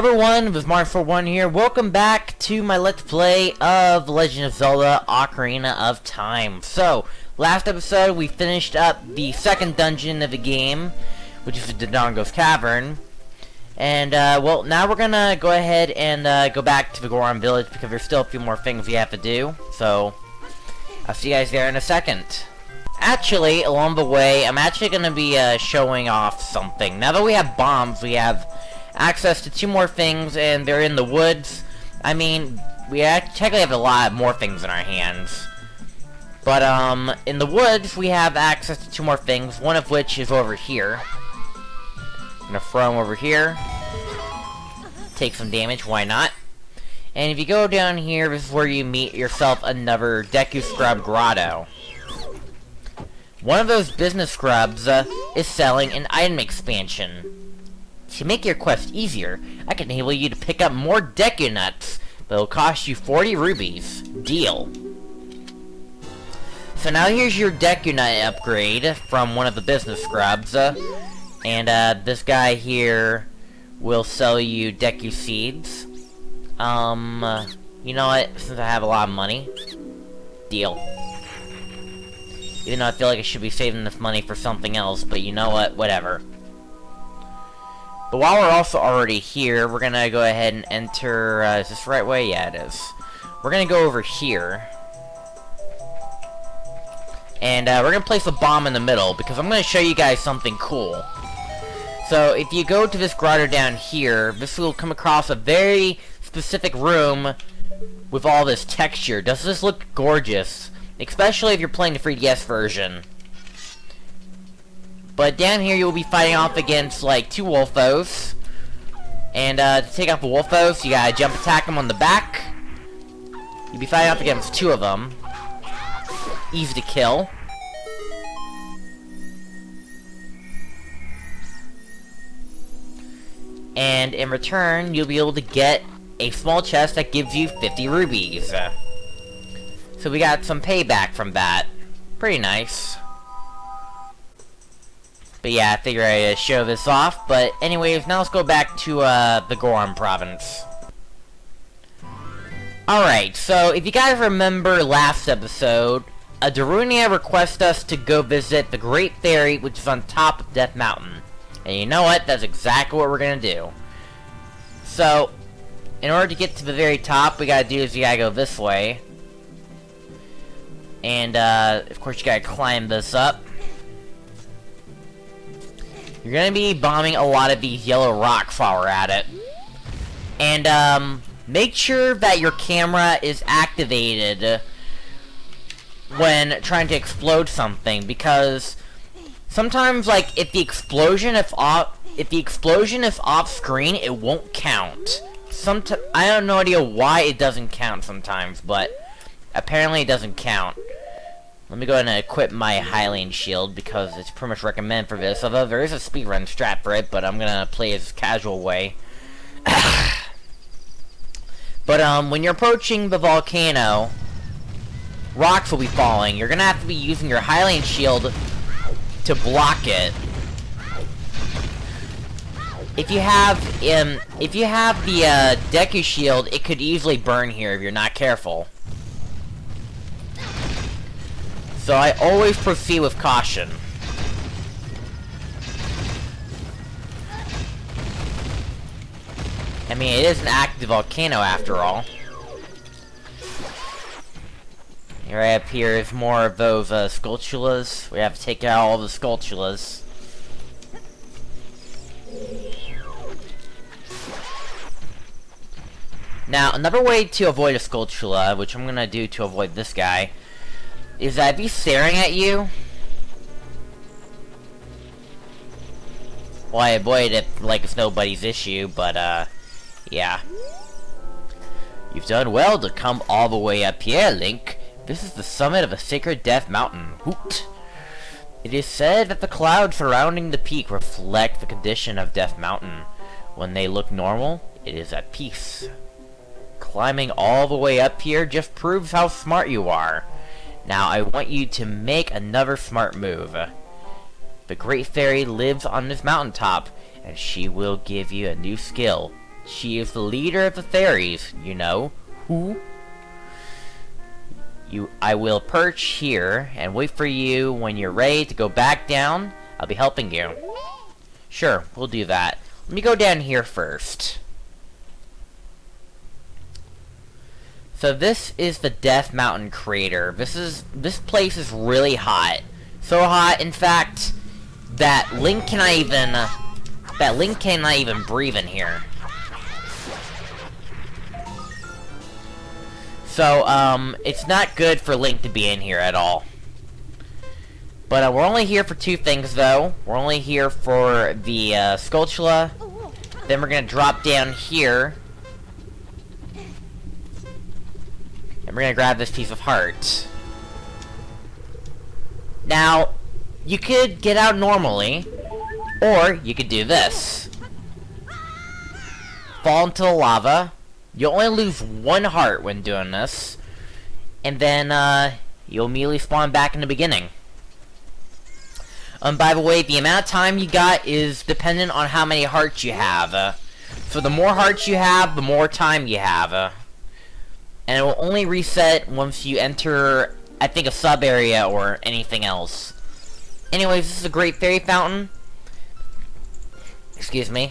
everyone, with Mardiman641 here. Welcome back to my Let's Play of Legend of Zelda Ocarina of Time. So, last episode we finished up the second dungeon of the game, which is the Dodongo's Cavern. And, well, now we're gonna go ahead and go back to the Goron Village because there's still a few more things we have to do. So, I'll see you guys there in a second. Actually, along the way, I'm actually gonna be showing off something. Now that we have bombs, we have access to two more things, and they're in the woods. I mean, we technically have a lot more things in our hands. But, in the woods, we have access to two more things, one of which is over here. I'm gonna throw them over here. Take some damage, why not? And if you go down here, this is where you meet yourself another Deku Scrub Grotto. One of those business scrubs is selling an item expansion. To make your quest easier, I can enable you to pick up more Deku Nuts, but it'll cost you 40 rubies. Deal. So now here's your Deku Nut upgrade from one of the business scrubs. And this guy here will sell you Deku Seeds. You know what? Since I have a lot of money, deal. Even though I feel like I should be saving this money for something else, but you know what? Whatever. But while we're also already here, we're gonna go ahead and enter, is this the right way? Yeah, it is. We're gonna go over here. And, we're gonna place a bomb in the middle, because I'm gonna show you guys something cool. So, if you go to this grotto down here, this will come across a very specific room with all this texture. Does this look gorgeous? Especially if you're playing the 3DS version. But down here you'll be fighting off against, like, two Wolfos. And, to take out the Wolfos, you gotta jump attack them on the back. You'll be fighting off against two of them. Easy to kill. And in return, you'll be able to get a small chest that gives you 50 rubies. So we got some payback from that. Pretty nice. But yeah, I figured I'd show this off. But anyways, now let's go back to the Goron province. Alright, so if you guys remember last episode, Darunia requested us to go visit the Great Fairy, which is on top of Death Mountain. And you know what? That's exactly what we're gonna do. So, in order to get to the very top, we gotta do is you gotta go this way. And, of course you gotta climb this up. You're gonna be bombing a lot of these yellow rocks while we're at it. And, make sure that your camera is activated when trying to explode something, because sometimes, like, if the explosion is off screen, it won't count. I have no idea why it doesn't count sometimes, but apparently it doesn't count. Let me go ahead and equip my Hylian shield, because it's pretty much recommended for this, although there is a speedrun strat for it, but I'm gonna play it as casual way. But, when you're approaching the volcano, rocks will be falling. You're gonna have to be using your Hylian shield to block it. If you have the, Deku shield, it could easily burn here if you're not careful. So I always proceed with caution. I mean, it is an active volcano after all. Right up here is more of those Skulltulas. We have to take out all the Skulltulas. Now, another way to avoid a Skulltula, which I'm gonna do to avoid this guy, is that if he's staring at you, well, I avoid it like it's nobody's issue, but, yeah. You've done well to come all the way up here, Link. This is the summit of a sacred Death Mountain. Hoot! It is said that the clouds surrounding the peak reflect the condition of Death Mountain. When they look normal, it is at peace. Climbing all the way up here just proves how smart you are. Now, I want you to make another smart move. The Great Fairy lives on this mountaintop, and she will give you a new skill. She is the leader of the fairies, you know. Who? I will perch here and wait for you when you're ready to go back down. I'll be helping you. Sure, we'll do that. Let me go down here first. So this is the Death Mountain crater. This place is really hot. So hot, in fact, that Link cannot even breathe in here. So, it's not good for Link to be in here at all. But we're only here for two things, though. We're only here for the Skulltula. Then we're gonna drop down here. And we're gonna grab this piece of heart. Now, you could get out normally, or you could do this. Fall into the lava. You'll only lose one heart when doing this. And then, you'll immediately spawn back in the beginning. By the way, the amount of time you got is dependent on how many hearts you have. So the more hearts you have, the more time you have. And it will only reset once you enter, I think, a sub-area or anything else. Anyways, this is a great fairy fountain. Excuse me.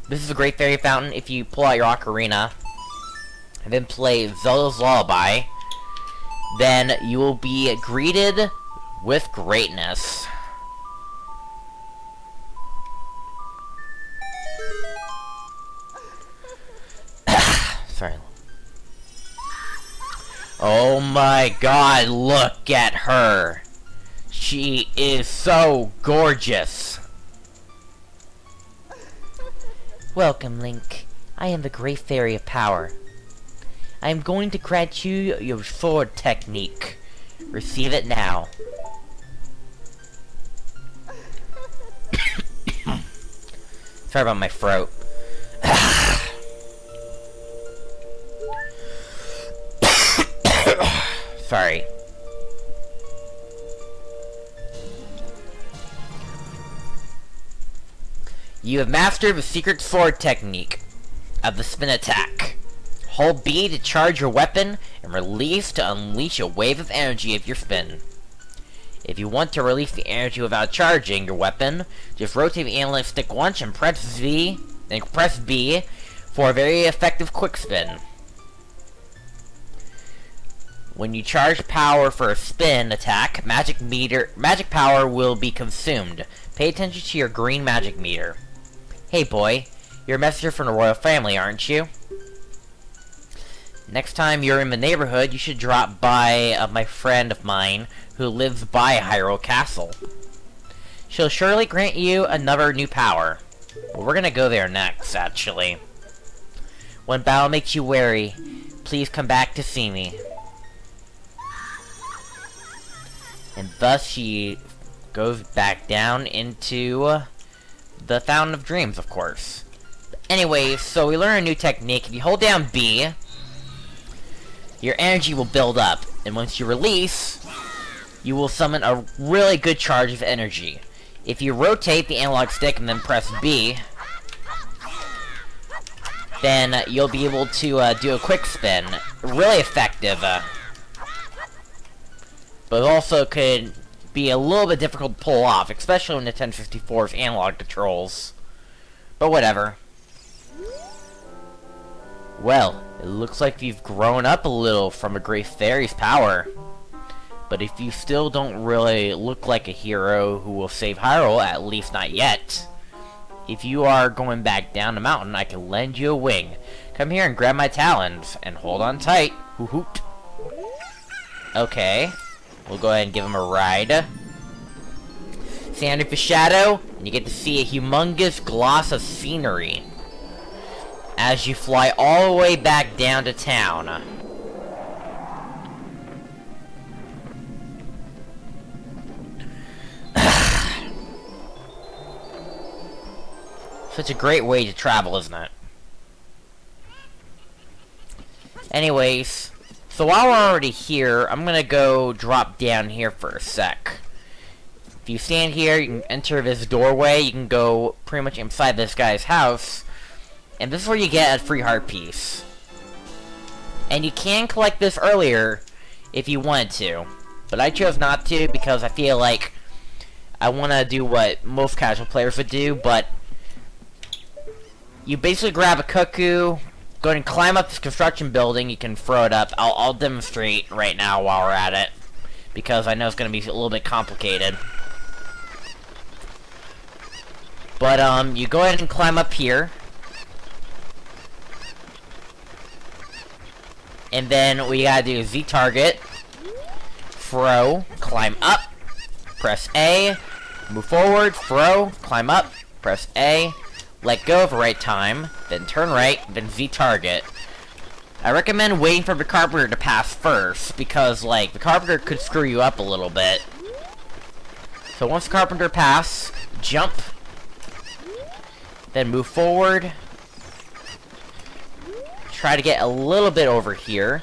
This is a great fairy fountain if you pull out your ocarina and then play Zelda's Lullaby. Then you will be greeted with greatness. Sorry. Oh my god, look at her. She is so gorgeous. Welcome, Link. I am the Great Fairy of Power. I am going to grant you your sword technique. Receive it now. Sorry about my throat. Sorry. You have mastered the secret sword technique of the spin attack. Hold B to charge your weapon, and release to unleash a wave of energy of your spin. If you want to release the energy without charging your weapon, just rotate the analog stick once and press V, then press B for a very effective quick spin. When you charge power for a spin attack, magic power will be consumed. Pay attention to your green magic meter. Hey boy, you're a messenger from the royal family, aren't you? Next time you're in the neighborhood, you should drop by my friend of mine who lives by Hyrule Castle. She'll surely grant you another new power. Well, we're gonna go there next, actually. When battle makes you weary, please come back to see me. And thus she goes back down into the Fountain of Dreams, of course. Anyways, so we learn a new technique. If you hold down B, your energy will build up. And once you release, you will summon a really good charge of energy. If you rotate the analog stick and then press B, then you'll be able to do a quick spin. Really effective. But also could be a little bit difficult to pull off, especially when the 1054's analog controls. But whatever. Well, it looks like you've grown up a little from a Great Fairy's power. But if you still don't really look like a hero who will save Hyrule, at least not yet, if you are going back down the mountain, I can lend you a wing. Come here and grab my talons, and hold on tight. Hoo hoot. Okay. We'll go ahead and give him a ride. Stand underneath the shadow, and you get to see a humongous gloss of scenery as you fly all the way back down to town. Such a great way to travel, isn't it? Anyways, so while we're already here, I'm gonna go drop down here for a sec. If you stand here, you can enter this doorway, you can go pretty much inside this guy's house, And this is where you get a free heart piece. And you can collect this earlier if you wanted to. But I chose not to because I feel like I want to do what most casual players would do, but you basically grab a cuckoo, go ahead and climb up this construction building, you can throw it up. I'll demonstrate right now while we're at it, because I know it's going to be a little bit complicated. But, you go ahead and climb up here. And then what you gotta do is Z-target, throw, climb up, press A, move forward, throw, climb up, press A, let go of right time, then turn right, then Z-target. I recommend waiting for the carpenter to pass first, because, like, the carpenter could screw you up a little bit. So once the carpenter pass, jump, then move forward, try to get a little bit over here,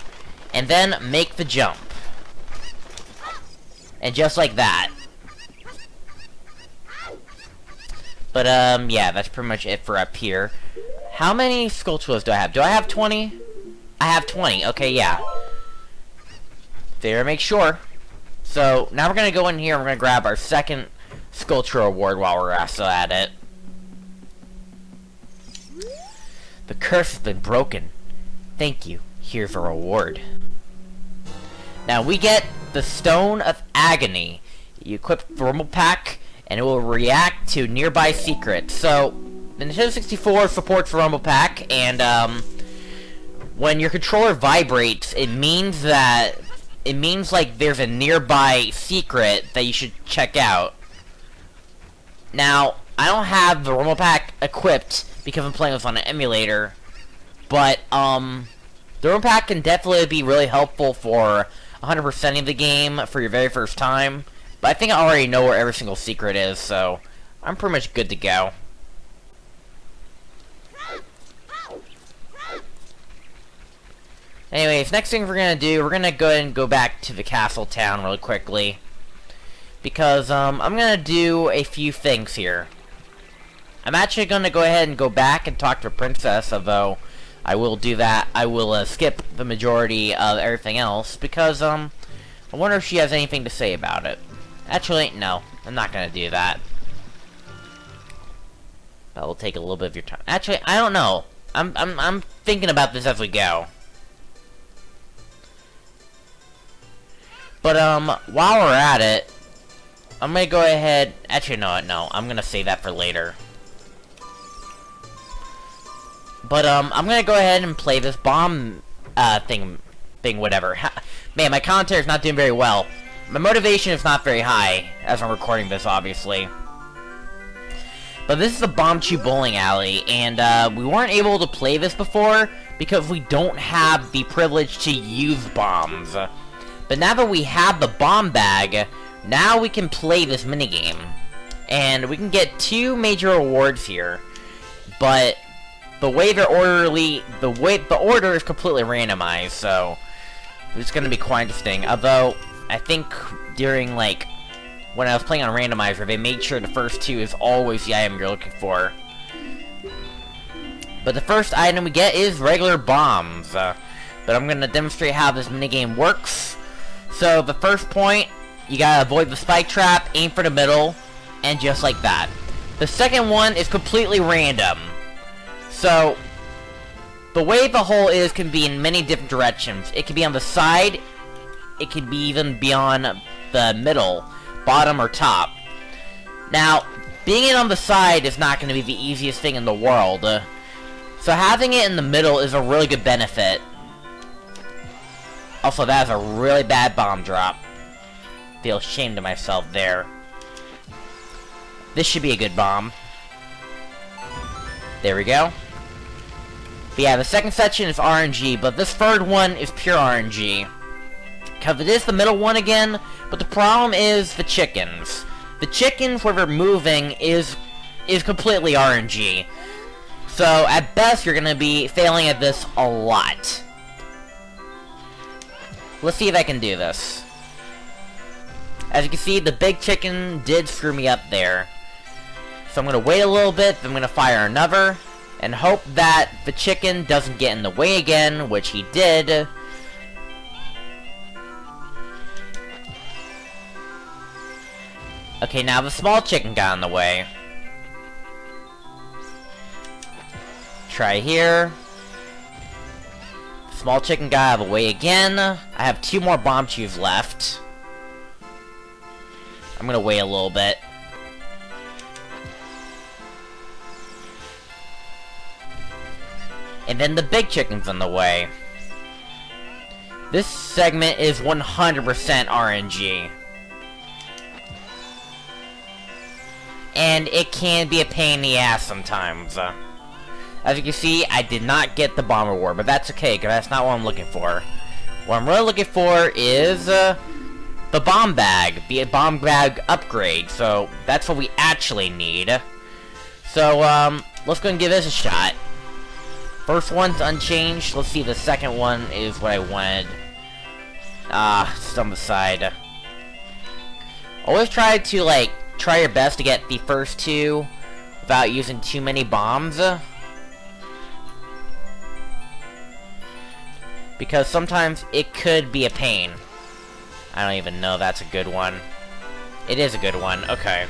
and then make the jump. And just like that. But, yeah, that's pretty much it for up here. How many sculptures do I have? Do I have 20? I have 20. Okay, yeah. There, make sure. So, now we're gonna go in here and we're gonna grab our second sculpture award while we're also at it. The curse has been broken. Thank you. Here's a reward. Now we get the Stone of Agony. You equip the Rumble Pack, and it will react to nearby secrets. So, the Nintendo 64 supports the Rumble Pack, and when your controller vibrates, it means like there's a nearby secret that you should check out. Now, I don't have the Rumble Pack equipped because I'm playing this on an emulator. But, the Rumble Pack can definitely be really helpful for 100% of the game for your very first time. But I think I already know where every single secret is, so I'm pretty much good to go. Anyways, next thing we're gonna do, we're gonna go ahead and go back to the castle town really quickly. Because, I'm gonna do a few things here. I'm actually gonna go ahead and go back and talk to the princess, although I will do that. I will skip the majority of everything else because I wonder if she has anything to say about it. Actually, no, I'm not gonna do that. That will take a little bit of your time. Actually, I don't know. I'm thinking about this as we go. But while we're at it, I'm gonna go ahead. Actually, no, I'm gonna save that for later. But, I'm gonna go ahead and play this bomb, thing, whatever. Man, my commentary is not doing very well. My motivation is not very high, as I'm recording this, obviously. But this is the Bomb Chew Bowling Alley, and, we weren't able to play this before, because we don't have the privilege to use bombs. But now that we have the bomb bag, now we can play this minigame. And we can get 2 major awards here, but the way the order is completely randomized, so it's gonna be quite interesting. Although I think during like when I was playing on randomizer, they made sure the first 2 is always the item you're looking for. But the first item we get is regular bombs. But I'm gonna demonstrate how this minigame works. So the first point, you gotta avoid the spike trap, aim for the middle, and just like that. The second one is completely random. So, the way the hole is can be in many different directions. It can be on the side, it can be even beyond the middle, bottom or top. Now, being it on the side is not going to be the easiest thing in the world. So having it in the middle is a really good benefit. Also, that is a really bad bomb drop. Feel ashamed of myself there. This should be a good bomb. There we go. But yeah, the second section is RNG, but this third one is pure RNG. Because it is the middle one again, but the problem is the chickens. The chickens, where they're moving, is completely RNG. So, at best, you're gonna be failing at this a lot. Let's see if I can do this. As you can see, the big chicken did screw me up there. So I'm gonna wait a little bit, then I'm gonna fire another. And hope that the chicken doesn't get in the way again, which he did. Okay, now the small chicken got in the way. Try here. Small chicken got out of the way again. I have 2 more bomb chews left. I'm gonna wait a little bit. And then the big chicken's in the way. This segment is 100% RNG. And it can be a pain in the ass sometimes. As you can see, I did not get the bomb reward, but that's okay, because that's not what I'm looking for. What I'm really looking for is the bomb bag, the bomb bag upgrade, so that's what we actually need. So, let's go and give this a shot. First one's unchanged, let's see if the second one is what I wanted. It's on the side. Always try to, like, try your best to get the first 2 without using too many bombs. Because sometimes it could be a pain. I don't even know that's a good one. It is a good one, okay.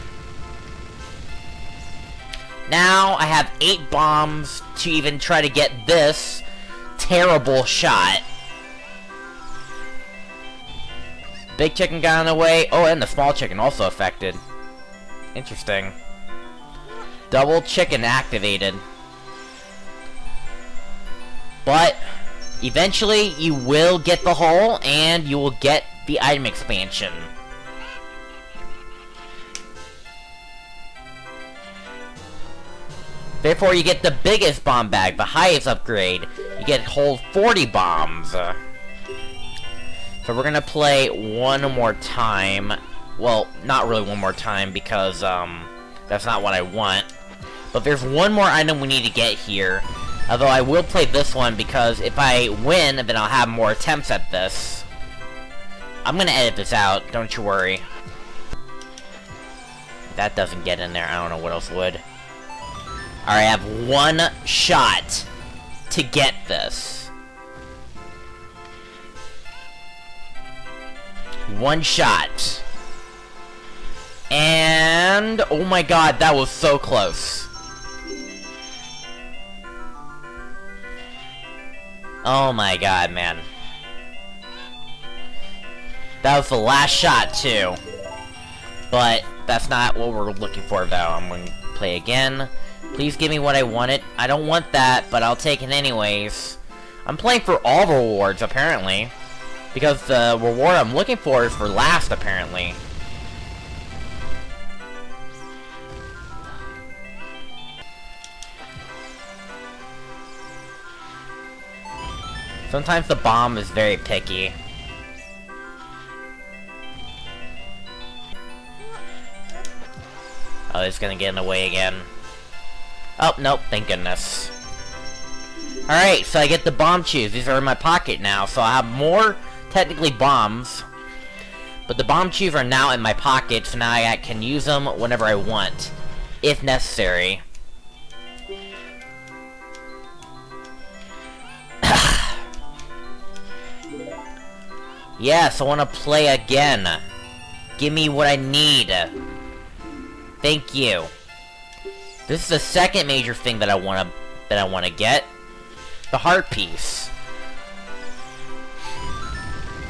Now I have 8 bombs to even try to get this terrible shot. Big chicken got in the way. Oh, and the small chicken also affected. Interesting. Double chicken activated. But eventually you will get the hole and you will get the item expansion. Therefore you get the biggest bomb bag, the highest upgrade. You get hold 40 bombs. So we're gonna play one more time. Well, not really one more time because that's not what I want. But there's one more item we need to get here. Although I will play this one because if I win, then I'll have more attempts at this. I'm gonna edit this out, don't you worry. If that doesn't get in there, I don't know what else would. Alright, I have 1 shot to get this. 1 shot. And oh my god, that was so close. Oh my god, man. That was the last shot, too. But that's not what we're looking for, though. I'm going to play again. Please give me what I wanted. I don't want that, but I'll take it anyways. I'm playing for all the rewards, apparently. Because the reward I'm looking for is for last, apparently. Sometimes the bomb is very picky. Oh, it's gonna get in the way again. Oh, nope, thank goodness. Alright, so I get the bomb chews. These are in my pocket now, so I have more, technically, bombs. But the bomb chews are now in my pocket, so now I can use them whenever I want. If necessary. Yes, I want to play again. Give me what I need. Thank you. This is the second major thing that I want to get. The heart piece.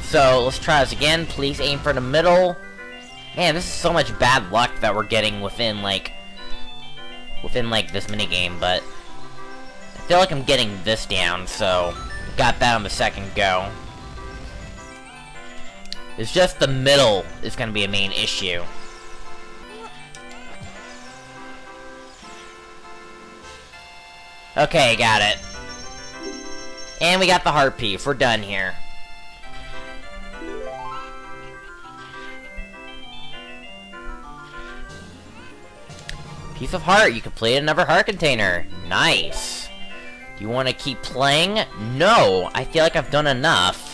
So, let's try this again. Please aim for the middle. Man, this is so much bad luck that we're getting within like this minigame, but I feel like I'm getting this down, so got that on the second go. It's just the middle is going to be a main issue. Okay, got it. And we got the heart piece. We're done here. Piece of heart. You completed another heart container. Nice. Do you want to keep playing? No. I feel like I've done enough.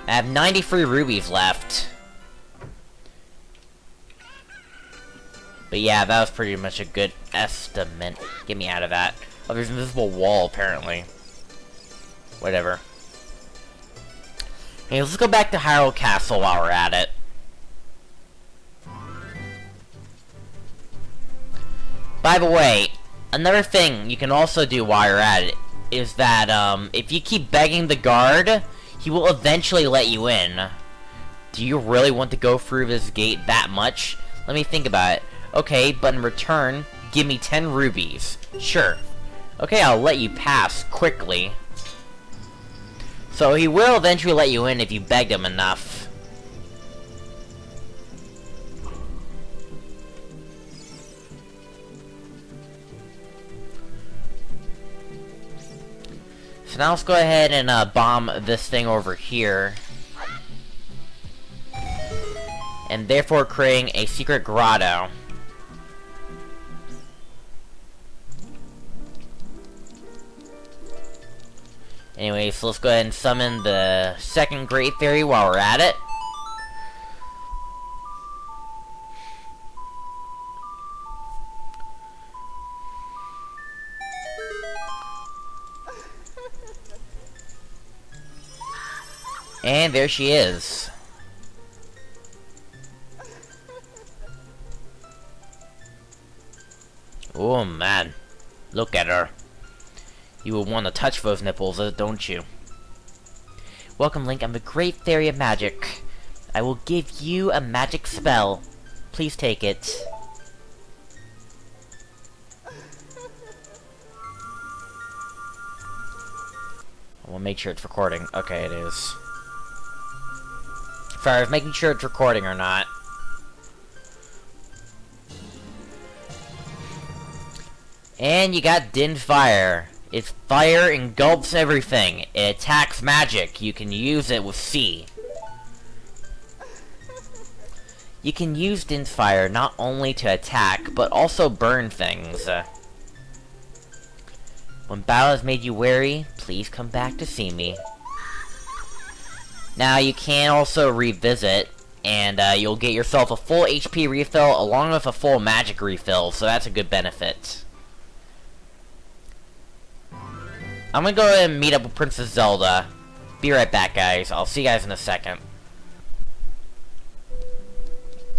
I have 93 rubies left. But yeah, that was pretty much a good estimate. Get me out of that. Oh, there's an invisible wall, apparently. Whatever. Hey, let's go back to Hyrule Castle while we're at it. By the way, another thing you can also do while you're at it is that, if you keep begging the guard, he will eventually let you in. Do you really want to go through this gate that much? Let me think about it. Okay, but in return, give me 10 rubies. Sure. Okay, I'll let you pass quickly. So he will eventually let you in if you begged him enough. So now let's go ahead and bomb this thing over here. And therefore creating a secret grotto. Anyway, so let's go ahead and summon the second Great Fairy while we're at it. And there she is. Oh man, look at her. You will want to touch those nipples, don't you? Welcome, Link. I'm the Great Fairy of Magic. I will give you a magic spell. Please take it. I will make sure it's recording. Okay, it is. Sorry, I was making sure it's recording or not. And you got Din Fire. Its fire engulfs everything. It attacks magic. You can use it with C. You can use Din Fire not only to attack, but also burn things. When battle has made you wary, please come back to see me. Now you can also revisit, and you'll get yourself a full HP refill along with a full magic refill, so that's a good benefit. I'm gonna go ahead and meet up with Princess Zelda. Be right back, guys. I'll see you guys in a second.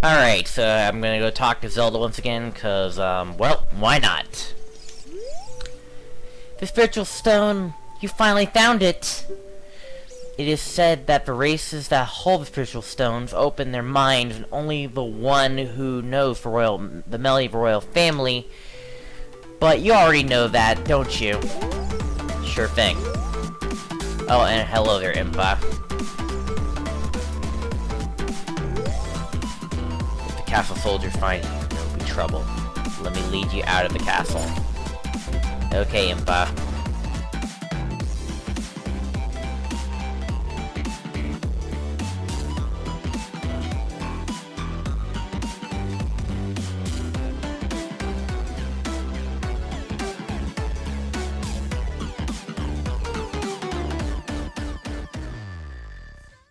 Alright, so I'm gonna go talk to Zelda once again, because, well, why not? The spiritual stone, you finally found it! It is said that the races that hold the spiritual stones open their minds, and only the one who knows the melody of the royal family. But you already know that, don't you? Sure thing. Oh, and hello there, Impa. If the castle soldiers find you, there will be trouble. Let me lead you out of the castle. Okay, Impa.